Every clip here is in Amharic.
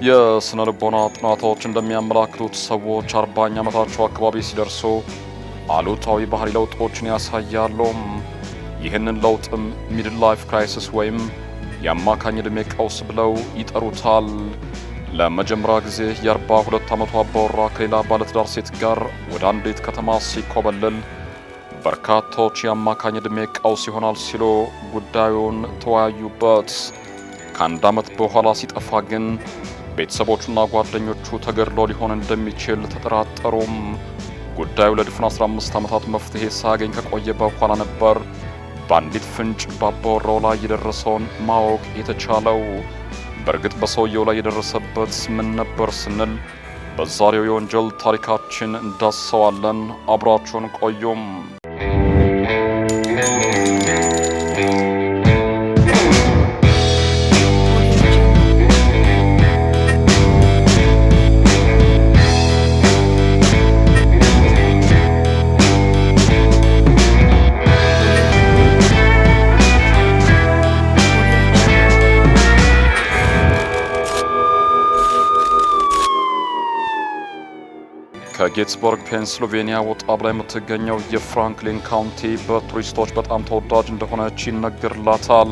የስነ ልቦና ጥናቶች እንደሚያመላክቱት ሰዎች 40 ዓመታቸው አካባቢ ሲደርሱ አሉታዊ ባህሪ ለውጦችን ያሳያሉ። ይህንን ለውጥም ሚድል ላይፍ ክራይሲስ ወይም የአማካኝ ዕድሜ ቀውስ ብለው ይጠሩታል። ለመጀመሪያ ጊዜ የ42 ዓመቱ አባወራ ከሌላ ባለትዳር ሴት ጋር ወደ አንዲት ከተማ ሲኮበልል በርካቶች የአማካኝ ዕድሜ ቀውስ ይሆናል ሲሉ ጉዳዩን ተወያዩበት። ከአንድ ዓመት በኋላ ሲጠፋ ግን ቤተሰቦቹና ጓደኞቹ ተገድሎ ሊሆን እንደሚችል ተጠራጠሩም። ጉዳዩ ለድፍን 15 ዓመታት መፍትሄ ሳያገኝ ከቆየ በኋላ ነበር በአንዲት ፍንጭ ባባወራው ላይ የደረሰውን ማወቅ የተቻለው። በእርግጥ በሰውየው ላይ የደረሰበት ምን ነበር ስንል በዛሬው የወንጀል ታሪካችን እንዳሰዋለን። አብራችሁን ቆዩም። ከጌትስበርግ ፔንሲልቬኒያ ወጣ ብላ የምትገኘው የፍራንክሊን ካውንቲ በቱሪስቶች በጣም ተወዳጅ እንደሆነች ይነገርላታል።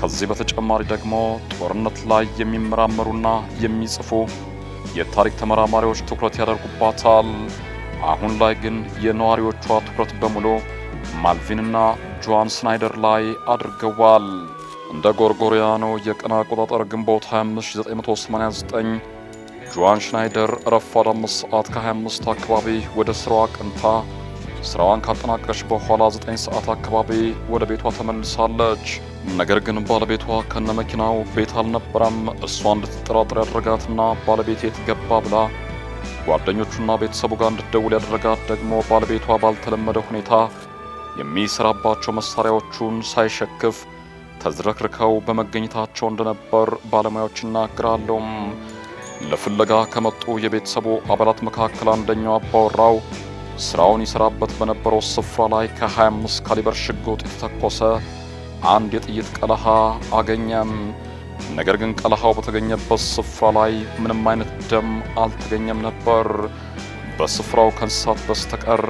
ከዚህ በተጨማሪ ደግሞ ጦርነት ላይ የሚመራመሩና የሚጽፉ የታሪክ ተመራማሪዎች ትኩረት ያደርጉባታል። አሁን ላይ ግን የነዋሪዎቿ ትኩረት በሙሉ ማልቪንና ጆዋን ስናይደር ላይ አድርገዋል። እንደ ጎርጎሪያኖ የቀን አቆጣጠር ግንቦት 25 1989 ጆዋን ሽናይደር ረፋድ 5 ሰዓት ከ25 አካባቢ ወደ ስራዋ አቅንታ ስራዋን ካጠናቀቀች በኋላ 9 ሰዓት አካባቢ ወደ ቤቷ ተመልሳለች። ነገር ግን ባለቤቷ ከነመኪናው ቤት አልነበረም። እሷ እንድትጠራጠር ያደረጋትና ባለቤቴ የት ገባ ብላ ጓደኞቹና ቤተሰቡ ጋር እንድትደውል ያደረጋት ደግሞ ባለቤቷ ባልተለመደ ሁኔታ የሚሰራባቸው መሳሪያዎቹን ሳይሸክፍ ተዝረክርከው በመገኘታቸው እንደነበር ባለሙያዎች ይናገራሉ። ለፍለጋ ከመጡ የቤተሰቡ አባላት መካከል አንደኛው አባወራው ስራውን ይሰራበት በነበረው ስፍራ ላይ ከ25 ካሊበር ሽጉጥ የተተኮሰ አንድ የጥይት ቀለሃ አገኘም። ነገር ግን ቀለሃው በተገኘበት ስፍራ ላይ ምንም አይነት ደም አልተገኘም ነበር። በስፍራው ከእንስሳት በስተቀር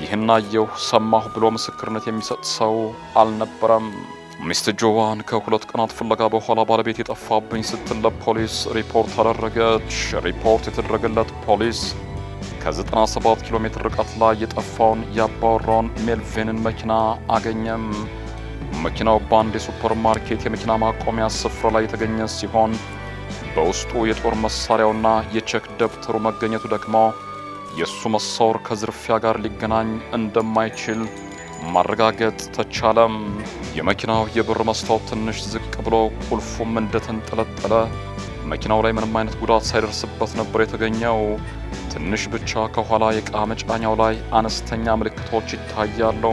ይህን አየሁ ሰማሁ ብሎ ምስክርነት የሚሰጥ ሰው አልነበረም። ሚስት ጆዋን ከ2 ቀናት ፍለጋ በኋላ ባለቤት የጠፋብኝ ስትል ለፖሊስ ሪፖርት አደረገች። ሪፖርት የተደረገለት ፖሊስ ከ97 ኪሎ ሜትር ርቀት ላይ የጠፋውን የአባወራውን ሜልቪንን መኪና አገኘም። መኪናው በአንድ የሱፐር ማርኬት የመኪና ማቆሚያ ስፍራ ላይ የተገኘ ሲሆን በውስጡ የጦር መሳሪያውና የቼክ ደብተሩ መገኘቱ ደግሞ የእሱ መሰወር ከዝርፊያ ጋር ሊገናኝ እንደማይችል ማረጋገጥ ተቻለም። የመኪናው የበር መስታወት ትንሽ ዝቅ ብሎ ቁልፉም እንደተንጠለጠለ መኪናው ላይ ምንም አይነት ጉዳት ሳይደርስበት ነበር የተገኘው። ትንሽ ብቻ ከኋላ የዕቃ መጫኛው ላይ አነስተኛ ምልክቶች ይታያሉ።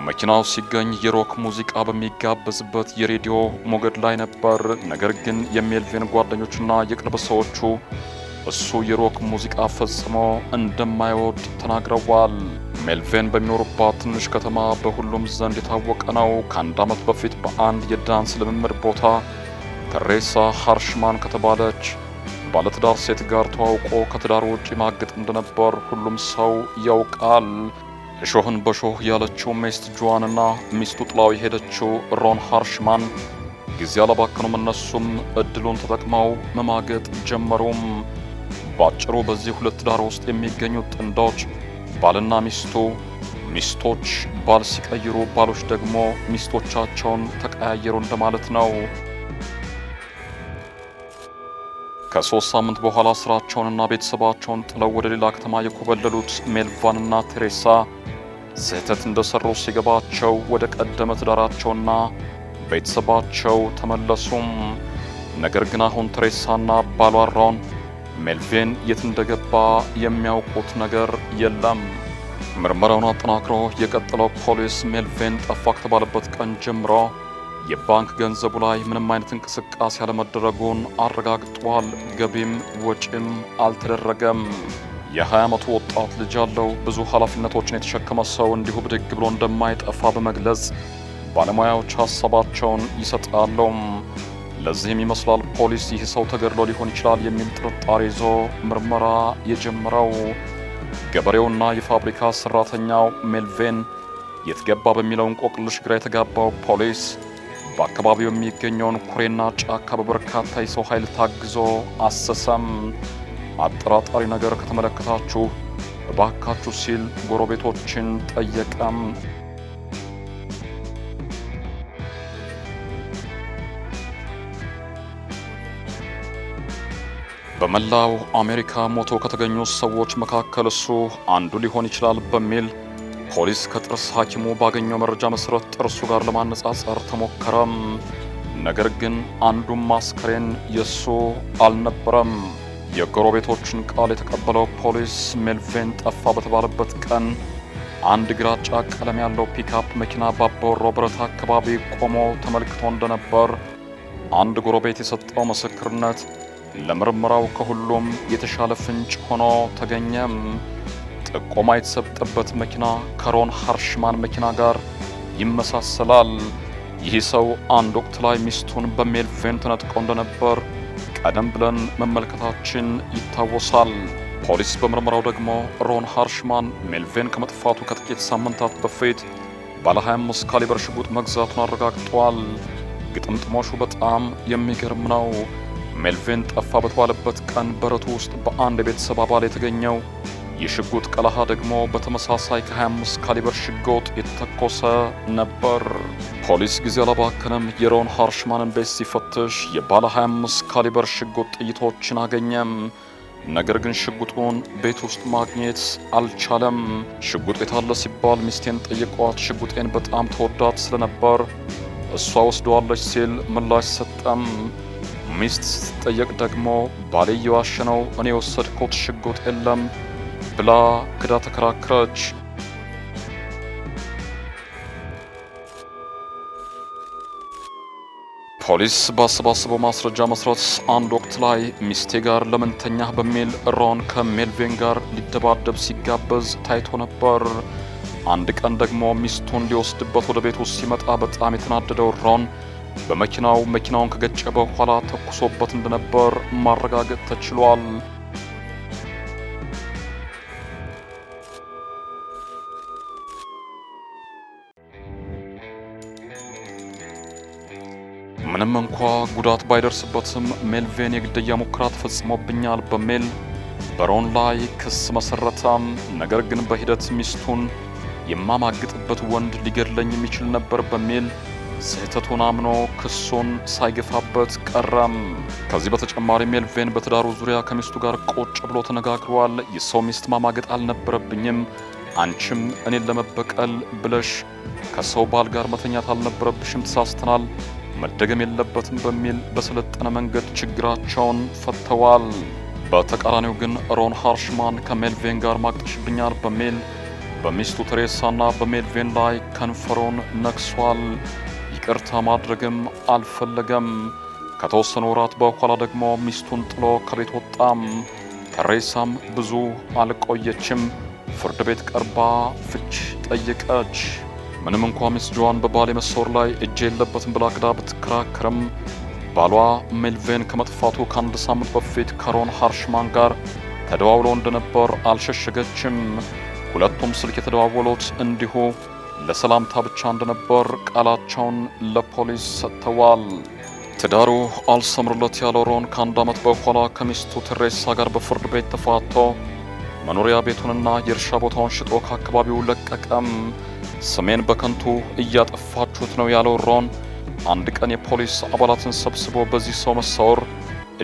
መኪናው ሲገኝ የሮክ ሙዚቃ በሚጋበዝበት የሬዲዮ ሞገድ ላይ ነበር። ነገር ግን የሜልቪን ጓደኞችና የቅርብ ሰዎቹ እሱ የሮክ ሙዚቃ ፈጽሞ እንደማይወድ ተናግረዋል። ሜልቪን በሚኖሩባት ትንሽ ከተማ በሁሉም ዘንድ የታወቀ ነው። ከአንድ ዓመት በፊት በአንድ የዳንስ ልምምድ ቦታ ተሬሳ ሃርሽማን ከተባለች ባለትዳር ሴት ጋር ተዋውቆ ከትዳር ውጪ ማገጥ እንደነበር ሁሉም ሰው ያውቃል። እሾህን በሾህ ያለችው ሚስት ጆዋንና ሚስቱ ጥላው የሄደችው ሮን ሃርሽማን ጊዜ አላባከኑም። እነሱም እድሉን ተጠቅመው መማገጥ ጀመሩም። ባጭሩ በዚህ ሁለት ትዳር ውስጥ የሚገኙት ጥንዶች ባልና ሚስቶች ባል ሲቀይሩ ባሎች ደግሞ ሚስቶቻቸውን ተቀያየሩ እንደማለት ነው። ከ3 ሳምንት በኋላ ስራቸውንና ቤተሰባቸውን ጥለው ወደ ሌላ ከተማ የኮበለሉት ሜልቫንና ቴሬሳ ስህተት እንደሰሩ ሲገባቸው ወደ ቀደመ ትዳራቸውና ቤተሰባቸው ተመለሱም። ነገር ግን አሁን ቴሬሳና ባሏ ሮን ሜልቪን የት እንደገባ የሚያውቁት ነገር የለም። ምርመራውን አጠናክሮ የቀጠለው ፖሊስ ሜልቪን ጠፋ ከተባለበት ቀን ጀምሮ የባንክ ገንዘቡ ላይ ምንም አይነት እንቅስቃሴ ያለመደረጉን አረጋግጧል። ገቢም ወጪም አልተደረገም። የ20 ዓመቱ ወጣት ልጅ ያለው ብዙ ኃላፊነቶችን የተሸከመ ሰው እንዲሁ ብድግ ብሎ እንደማይጠፋ በመግለጽ ባለሙያዎች ሐሳባቸውን ይሰጣሉ። ለዚህም ይመስላል ፖሊስ ይህ ሰው ተገድሎ ሊሆን ይችላል የሚል ጥርጣሬ ይዞ ምርመራ የጀመረው። ገበሬውና የፋብሪካ ሰራተኛው ሜልቬን የትገባ በሚለው እንቆቅልሽ ግራ የተጋባው ፖሊስ በአካባቢው የሚገኘውን ኩሬና ጫካ በበርካታ የሰው ኃይል ታግዞ አሰሰም። አጠራጣሪ ነገር ከተመለከታችሁ እባካችሁ ሲል ጎረቤቶችን ጠየቀም። በመላው አሜሪካ ሞቶ ከተገኙ ሰዎች መካከል እሱ አንዱ ሊሆን ይችላል በሚል ፖሊስ ከጥርስ ሐኪሙ ባገኘው መረጃ መሰረት ጥርሱ ጋር ለማነጻጸር ተሞከረም። ነገር ግን አንዱም አስከሬን የሱ አልነበረም። የጎረቤቶችን ቃል የተቀበለው ፖሊስ ሜልቬን ጠፋ በተባለበት ቀን አንድ ግራጫ ቀለም ያለው ፒክአፕ መኪና ባባወራው ብረት አካባቢ ቆሞ ተመልክቶ እንደነበር አንድ ጎረቤት የሰጠው ምስክርነት ለምርመራው ከሁሉም የተሻለ ፍንጭ ሆኖ ተገኘም። ጥቆማ የተሰጠበት መኪና ከሮን ሃርሽማን መኪና ጋር ይመሳሰላል። ይህ ሰው አንድ ወቅት ላይ ሚስቱን በሜልቬን ተነጥቀው እንደነበር ቀደም ብለን መመልከታችን ይታወሳል። ፖሊስ በምርመራው ደግሞ ሮን ሃርሽማን ሜልቬን ከመጥፋቱ ከጥቂት ሳምንታት በፊት ባለ 25 ካሊበር ሽጉጥ መግዛቱን አረጋግጧል። ግጥምጥሞሹ በጣም የሚገርም ነው። ሜልቬን ጠፋ በተባለበት ቀን በረቱ ውስጥ በአንድ የቤተሰብ አባል የተገኘው የሽጉጥ ቀለሃ ደግሞ በተመሳሳይ ከ25 ካሊበር ሽጉጥ የተተኮሰ ነበር። ፖሊስ ጊዜ አላባከነም። የሮን ሃርሽማንን ቤት ሲፈትሽ የባለ 25 ካሊበር ሽጉጥ ጥይቶችን አገኘም። ነገር ግን ሽጉጡን ቤት ውስጥ ማግኘት አልቻለም። ሽጉጡ የታለ ሲባል ሚስቴን ጠይቋት ሽጉጤን በጣም ተወዳት ስለነበር እሷ ወስደዋለች ሲል ምላሽ ሰጠም። ሚስት ስትጠየቅ ደግሞ ባሌ እየዋሸ ነው፣ እኔ የወሰድኩት ሽጉጥ የለም ብላ ክዳ ተከራከረች። ፖሊስ ባሰባሰበው ማስረጃ መሰረት አንድ ወቅት ላይ ሚስቴ ጋር ለምንተኛህ በሚል ሮን ከሜልቬን ጋር ሊደባደብ ሲጋበዝ ታይቶ ነበር። አንድ ቀን ደግሞ ሚስቱን ሊወስድበት ወደ ቤት ውስጥ ሲመጣ በጣም የተናደደው ሮን መኪናውን ከገጨ በኋላ ተኩሶበት እንደነበር ማረጋገጥ ተችሏል። ምንም እንኳ ጉዳት ባይደርስበትም ሜልቬን የግድያ ሙከራ ተፈጽሞብኛል በሚል በሮን ላይ ክስ መሰረተም። ነገር ግን በሂደት ሚስቱን የማማግጥበት ወንድ ሊገድለኝ የሚችል ነበር በሚል ስህተቱን አምኖ ክሱን ሳይገፋበት ቀረም። ከዚህ በተጨማሪ ሜልቬን በትዳሩ ዙሪያ ከሚስቱ ጋር ቁጭ ብሎ ተነጋግሯል። የሰው ሚስት ማማገጥ አልነበረብኝም፣ አንቺም እኔን ለመበቀል ብለሽ ከሰው ባል ጋር መተኛት አልነበረብሽም፣ ተሳስተናል፣ መደገም የለበትም በሚል በሰለጠነ መንገድ ችግራቸውን ፈተዋል። በተቃራኒው ግን ሮን ሃርሽማን ከሜልቬን ጋር ማግጠሽብኛል በሚል በሚስቱ ቴሬሳና በሜልቬን ላይ ከንፈሩን ነክሷል። ይቅርታ ማድረግም አልፈለገም። ከተወሰኑ ወራት በኋላ ደግሞ ሚስቱን ጥሎ ከቤት ወጣም። ቴሬሳም ብዙ አልቆየችም፣ ፍርድ ቤት ቀርባ ፍች ጠየቀች። ምንም እንኳ ሚስ ጆዋን በባሌ መሰወር ላይ እጅ የለበትም ብላ ክዳ ብትከራከርም ባሏ ሜልቬን ከመጥፋቱ ከአንድ ሳምንት በፊት ከሮን ሃርሽማን ጋር ተደዋውለው እንደነበር አልሸሸገችም። ሁለቱም ስልክ የተደዋወሉት እንዲሁ ለሰላምታ ብቻ እንደነበር ቃላቸውን ለፖሊስ ሰጥተዋል። ትዳሩ አልሰምርለት ያለው ሮን ከአንድ ዓመት በኋላ ከሚስቱ ቴሬሳ ጋር በፍርድ ቤት ተፋቶ መኖሪያ ቤቱንና የእርሻ ቦታውን ሽጦ ከአካባቢው ለቀቀም። ስሜን በከንቱ እያጠፋችሁት ነው ያለው ሮን አንድ ቀን የፖሊስ አባላትን ሰብስቦ በዚህ ሰው መሰወር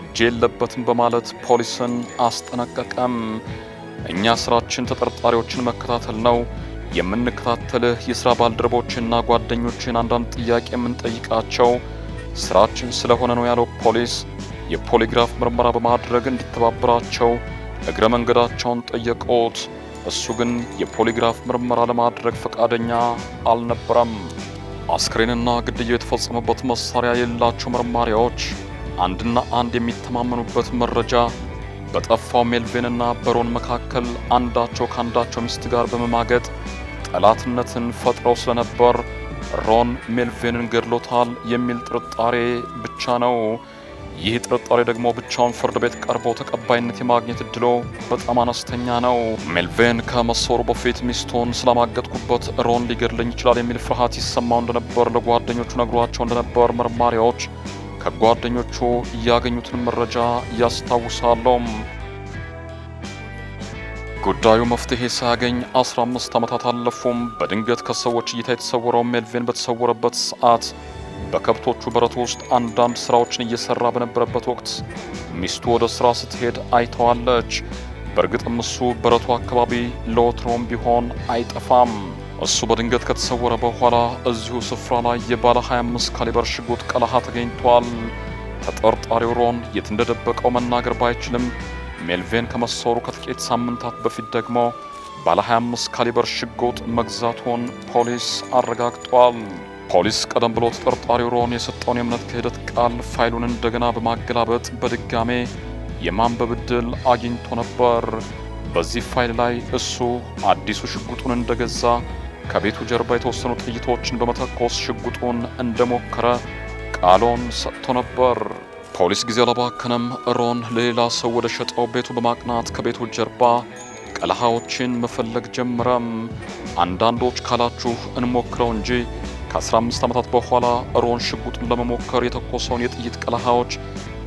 እጅ የለበትም በማለት ፖሊስን አስጠነቀቀም። እኛ ስራችን ተጠርጣሪዎችን መከታተል ነው፣ የምንከታተልህ የሥራ ባልደረቦችና ጓደኞችን አንዳንድ ጥያቄ የምንጠይቃቸው ስራችን ስለሆነ ነው ያለው ፖሊስ የፖሊግራፍ ምርመራ በማድረግ እንዲተባበራቸው እግረ መንገዳቸውን ጠየቁት። እሱ ግን የፖሊግራፍ ምርመራ ለማድረግ ፈቃደኛ አልነበረም። አስክሬንና ግድያ የተፈጸመበት መሳሪያ የሌላቸው መርማሪዎች አንድና አንድ የሚተማመኑበት መረጃ በጠፋው ሜልቬንና በሮን መካከል አንዳቸው ከአንዳቸው ሚስት ጋር በመማገጥ ጠላትነትን ፈጥረው ስለነበር ሮን ሜልቪንን ገድሎታል የሚል ጥርጣሬ ብቻ ነው። ይህ ጥርጣሬ ደግሞ ብቻውን ፍርድ ቤት ቀርቦ ተቀባይነት የማግኘት እድሎ በጣም አነስተኛ ነው። ሜልቪን ከመሰወሩ በፊት ሚስቱን ስላማገጥኩበት ሮን ሊገድለኝ ይችላል የሚል ፍርሃት ይሰማው እንደነበር ለጓደኞቹ ነግሯቸው እንደነበር መርማሪዎች ከጓደኞቹ ያገኙትን መረጃ ያስታውሳሉ። ጉዳዩ መፍትሄ ሳያገኝ 15 ዓመታት አለፉም። በድንገት ከሰዎች እይታ የተሰወረው ሜልቪን በተሰወረበት ሰዓት በከብቶቹ በረት ውስጥ አንዳንድ ስራዎችን እየሰራ በነበረበት ወቅት ሚስቱ ወደ ስራ ስትሄድ አይተዋለች። በእርግጥም እሱ በረቱ አካባቢ ለወትሮም ቢሆን አይጠፋም። እሱ በድንገት ከተሰወረ በኋላ እዚሁ ስፍራ ላይ የባለ 25 ካሊበር ሽጉጥ ቀለሃ ተገኝቷል። ተጠርጣሪው ሮን የት እንደደበቀው መናገር ባይችልም ሜልቪን ከመሰወሩ ከጥቂት ሳምንታት በፊት ደግሞ ባለ 25 ካሊበር ሽጉጥ መግዛቱን ፖሊስ አረጋግጧል። ፖሊስ ቀደም ብሎ ተጠርጣሪው ሮን የሰጠውን የእምነት ክህደት ቃል ፋይሉን እንደገና በማገላበጥ በድጋሜ የማንበብ ዕድል አግኝቶ ነበር። በዚህ ፋይል ላይ እሱ አዲሱ ሽጉጡን እንደገዛ ከቤቱ ጀርባ የተወሰኑ ጥይቶችን በመተኮስ ሽጉጡን እንደሞከረ ቃሉን ሰጥቶ ነበር። ፖሊስ ጊዜ አላባከነም። ሮን ለሌላ ሰው ወደ ሸጠው ቤቱ በማቅናት ከቤቱ ጀርባ ቀለሃዎችን መፈለግ ጀመረም። አንዳንዶች ካላችሁ እንሞክረው እንጂ ከ15 ዓመታት በኋላ ሮን ሽጉጡን ለመሞከር የተኮሰውን የጥይት ቀለሃዎች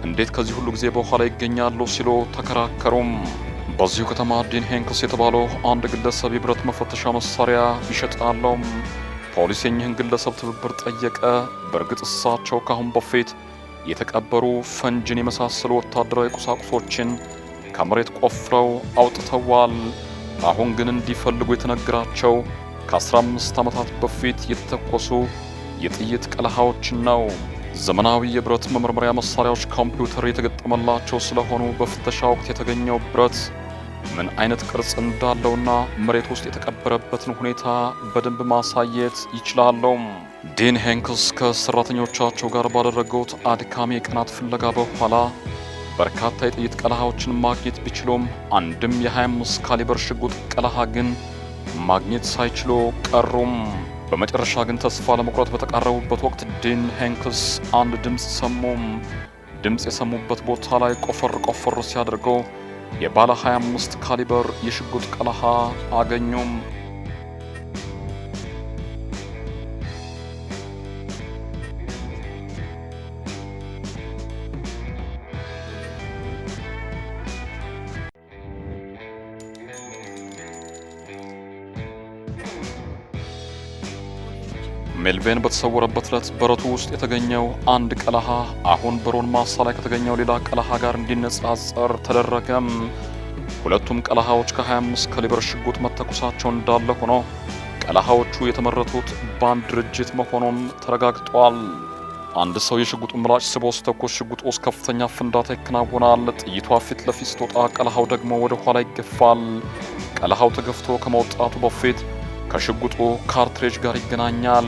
እንዴት ከዚህ ሁሉ ጊዜ በኋላ ይገኛሉ ሲሉ ተከራከሩም። በዚሁ ከተማ ዲን ሄንክስ የተባለው አንድ ግለሰብ የብረት መፈተሻ መሳሪያ ይሸጣሉ። ፖሊስ የኚህን ግለሰብ ትብብር ጠየቀ። በእርግጥ እሳቸው ካሁን በፊት የተቀበሩ ፈንጅን የመሳሰሉ ወታደራዊ ቁሳቁሶችን ከመሬት ቆፍረው አውጥተዋል። አሁን ግን እንዲፈልጉ የተነገራቸው ከ15 ዓመታት በፊት የተተኮሱ የጥይት ቀለሃዎችን ነው። ዘመናዊ የብረት መመርመሪያ መሳሪያዎች ኮምፒውተር የተገጠመላቸው ስለሆኑ በፍተሻ ወቅት የተገኘው ብረት ምን አይነት ቅርጽ እንዳለውና መሬት ውስጥ የተቀበረበትን ሁኔታ በደንብ ማሳየት ይችላሉ። ዲን ሄንክስ ከሰራተኞቻቸው ጋር ባደረጉት አድካሚ የቀናት ፍለጋ በኋላ በርካታ የጥይት ቀለሃዎችን ማግኘት ቢችሉም አንድም የ25 ካሊበር ሽጉጥ ቀለሃ ግን ማግኘት ሳይችሉ ቀሩም። በመጨረሻ ግን ተስፋ ለመቁረጥ በተቃረቡበት ወቅት ዲን ሄንክስ አንድ ድምፅ ሰሙም። ድምፅ የሰሙበት ቦታ ላይ ቆፈር ሲያደርገው የባለ 25 ካሊበር የሽጉጥ ቀለሃ አገኙም። ሜልቪን በተሰወረበት ዕለት በረቱ ውስጥ የተገኘው አንድ ቀለሃ አሁን በሮን ማሳ ላይ ከተገኘው ሌላ ቀለሃ ጋር እንዲነጻጸር ተደረገም። ሁለቱም ቀለሃዎች ከ25 ካሊበር ሽጉጥ መተኮሳቸው እንዳለ ሆኖ ቀለሃዎቹ የተመረቱት በአንድ ድርጅት መሆኑን ተረጋግጧል። አንድ ሰው የሽጉጡን ምላጭ ስቦ ሲተኮስ ሽጉጡ ውስጥ ከፍተኛ ፍንዳታ ይከናወናል። ጥይቷ ፊት ለፊት ስትወጣ ቀለሃው ደግሞ ወደ ኋላ ይገፋል። ቀለሃው ተገፍቶ ከመውጣቱ በፊት ከሽጉጡ ካርትሬጅ ጋር ይገናኛል።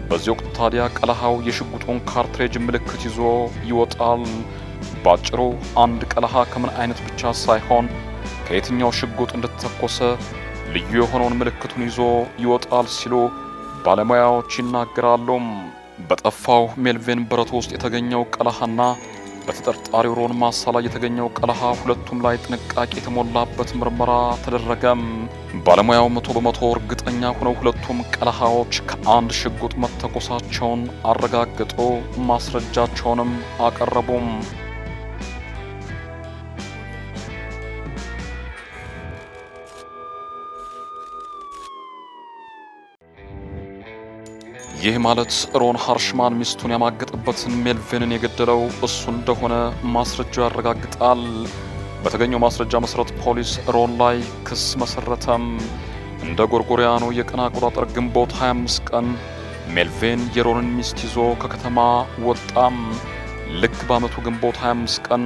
በዚህ ወቅት ታዲያ ቀለሃው የሽጉጡን ካርትሬጅ ምልክት ይዞ ይወጣል። ባጭሩ አንድ ቀለሃ ከምን አይነት ብቻ ሳይሆን ከየትኛው ሽጉጥ እንደተተኮሰ ልዩ የሆነውን ምልክቱን ይዞ ይወጣል ሲሉ ባለሙያዎች ይናገራሉ። በጠፋው ሜልቪን በረቱ ውስጥ የተገኘው ቀለሃና በተጠርጣሪው ሮን ማሳ ላይ የተገኘው ቀለሃ ሁለቱም ላይ ጥንቃቄ የተሞላበት ምርመራ ተደረገም። ባለሙያው 100% እርግጠኛ ሆነው ሁለቱም ቀለሃዎች ከአንድ ሽጉጥ መተኮሳቸውን አረጋግጦ ማስረጃቸውንም አቀረቡም። ይህ ማለት ሮን ሃርሽማን ሚስቱን ያማገጠበትን ሜልቪንን የገደለው እሱ እንደሆነ ማስረጃው ያረጋግጣል። በተገኘው ማስረጃ መሰረት ፖሊስ ሮን ላይ ክስ መሰረተም። እንደ ጎርጎሪያኑ የቀን አቆጣጠር ግንቦት 25 ቀን ሜልቪን የሮንን ሚስት ይዞ ከከተማ ወጣም። ልክ በዓመቱ ግንቦት 25 ቀን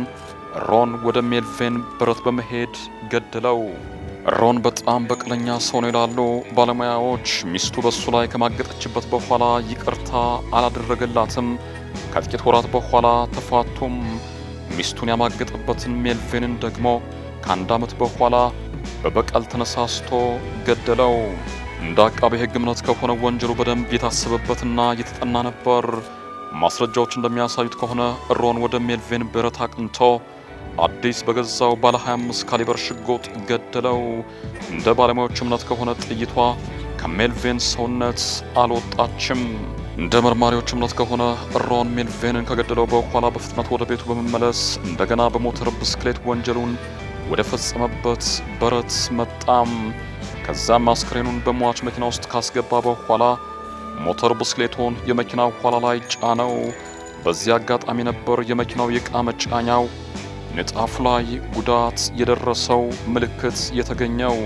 ሮን ወደ ሜልቪን በረት በመሄድ ገደለው። ሮን በጣም በቀለኛ ሰው ነው ይላሉ ባለሙያዎች። ሚስቱ በሱ ላይ ከማገጠችበት በኋላ ይቅርታ አላደረገላትም። ከጥቂት ወራት በኋላ ተፋቱም። ሚስቱን ያማገጠበትን ሜልቪንን ደግሞ ከአንድ ዓመት በኋላ በበቀል ተነሳስቶ ገደለው። እንደ አቃቤ ሕግ እምነት ከሆነ ወንጀሉ በደንብ የታሰበበትና የተጠና ነበር። ማስረጃዎች እንደሚያሳዩት ከሆነ ሮን ወደ ሜልቪን ብረት አቅንቶ አዲስ በገዛው ባለ 25 ካሊበር ሽጉጥ ገደለው። እንደ ባለሙያዎች እምነት ከሆነ ጥይቷ ከሜልቪን ሰውነት አልወጣችም። እንደ መርማሪዎች እምነት ከሆነ ሮን ሜልቪንን ከገደለው በኋላ በፍጥነት ወደ ቤቱ በመመለስ እንደገና በሞተር ብስክሌት ወንጀሉን ወደ ፈጸመበት በረት መጣም። ከዛም አስክሬኑን በሟች መኪና ውስጥ ካስገባ በኋላ ሞተር ብስክሌቱን የመኪናው ኋላ ላይ ጫነው። በዚህ አጋጣሚ ነበር የመኪናው የዕቃ መጫኛው ንጣፍ ላይ ጉዳት የደረሰው ምልክት የተገኘው።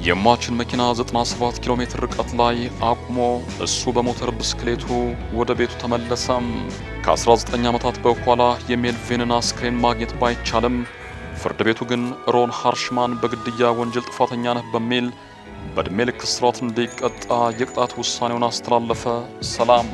የሟችን መኪና 97 ኪሎ ሜትር ርቀት ላይ አቁሞ እሱ በሞተር ብስክሌቱ ወደ ቤቱ ተመለሰም። ከ19 ዓመታት በኋላ የሜልቪንን አስክሬን ማግኘት ባይቻልም ፍርድ ቤቱ ግን ሮን ሃርሽማን በግድያ ወንጀል ጥፋተኛ ነህ በሚል በዕድሜ ልክ እስራት እንዲቀጣ የቅጣት ውሳኔውን አስተላለፈ። ሰላም።